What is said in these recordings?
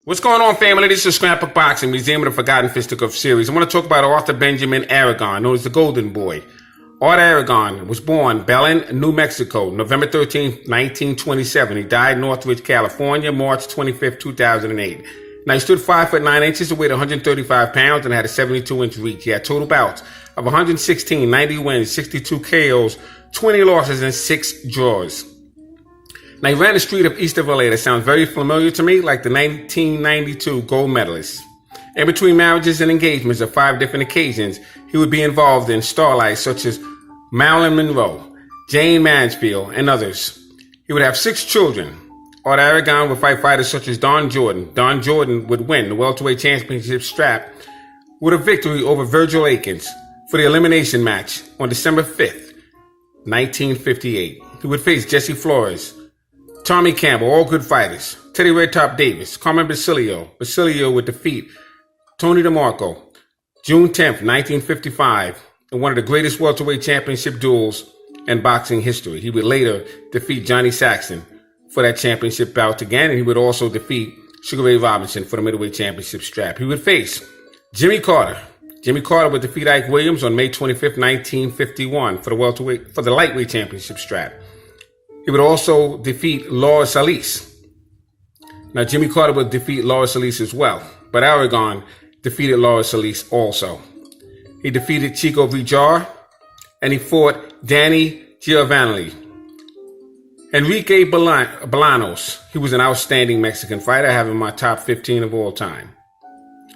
What's going on, family? This is Scrapbook Boxing, Museum of the Forgotten Fisticuffs series. I want to talk about Arthur Benjamin Aragon, known as the Golden Boy. Art Aragon was born Belen, New Mexico, November 13, 1927. He died in Northridge, California, March 25, 2008. Now, he stood 5 foot 9 inches, weighed 135 pounds, and had a 72-inch reach. He had total bouts of 116, 90 wins, 62 KOs, 20 losses, and 6 draws. Now, he ran the street of East of LA. That sounds very familiar to me, like the 1992 gold medalist. In between marriages and engagements of 5 different occasions, he would be involved in starlights such as Marilyn Monroe, Jane Mansfield, and others. He would have 6 children. Art Aragon would fight fighters such as Don Jordan. Don Jordan would win the welterweight championship strap with a victory over Virgil Akins for the elimination match on December 5th, 1958. He would face Jesse Flores, Tommy Campbell, all good fighters. Teddy Red Top Davis, Carmen Basilio. Basilio would defeat Tony DeMarco, June 10th, 1955, in one of the greatest welterweight championship duels in boxing history. He would later defeat Johnny Saxton for that championship bout again, and he would also defeat Sugar Ray Robinson for the middleweight championship strap. He would face Jimmy Carter. Jimmy Carter would defeat Ike Williams on May 25th, 1951 for the lightweight championship strap. He would also defeat Laura Solis. Now, Jimmy Carter would defeat Laura Solis as well, but Aragon defeated Laura Solis also. He defeated Chico Villar, and he fought Danny Giovanni. Enrique Bolanos, he was an outstanding Mexican fighter, having my top 15 of all time.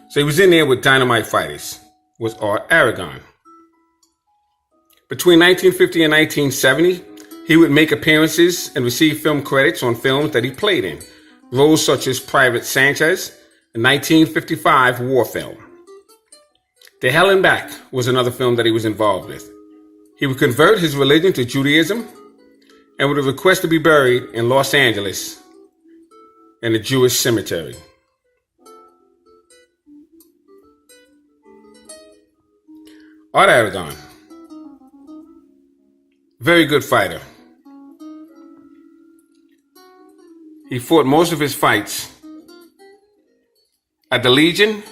So he was in there with dynamite fighters, was Art Aragon. Between 1950 and 1970, he would make appearances and receive film credits on films that he played in, roles such as Private Sanchez, a 1955 war film. The Hell and Back was another film that he was involved with. He would convert his religion to Judaism and would request to be buried in Los Angeles in a Jewish cemetery. Art Aragon, very good fighter. He fought most of his fights at the Legion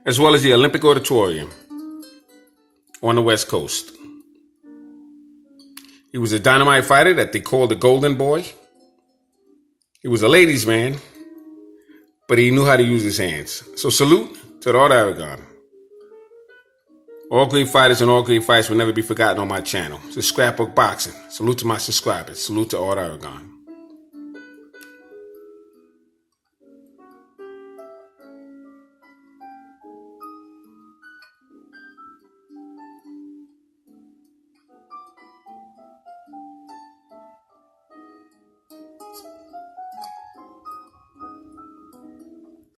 as well as the Olympic Auditorium on the West Coast. He was a dynamite fighter that they called the Golden Boy. He was a ladies' man, but he knew how to use his hands. So salute to Art Aragon. All great fighters and all great fights will never be forgotten on my channel. It's Scrapbook Boxing. Salute to my subscribers. Salute to Art Aragon.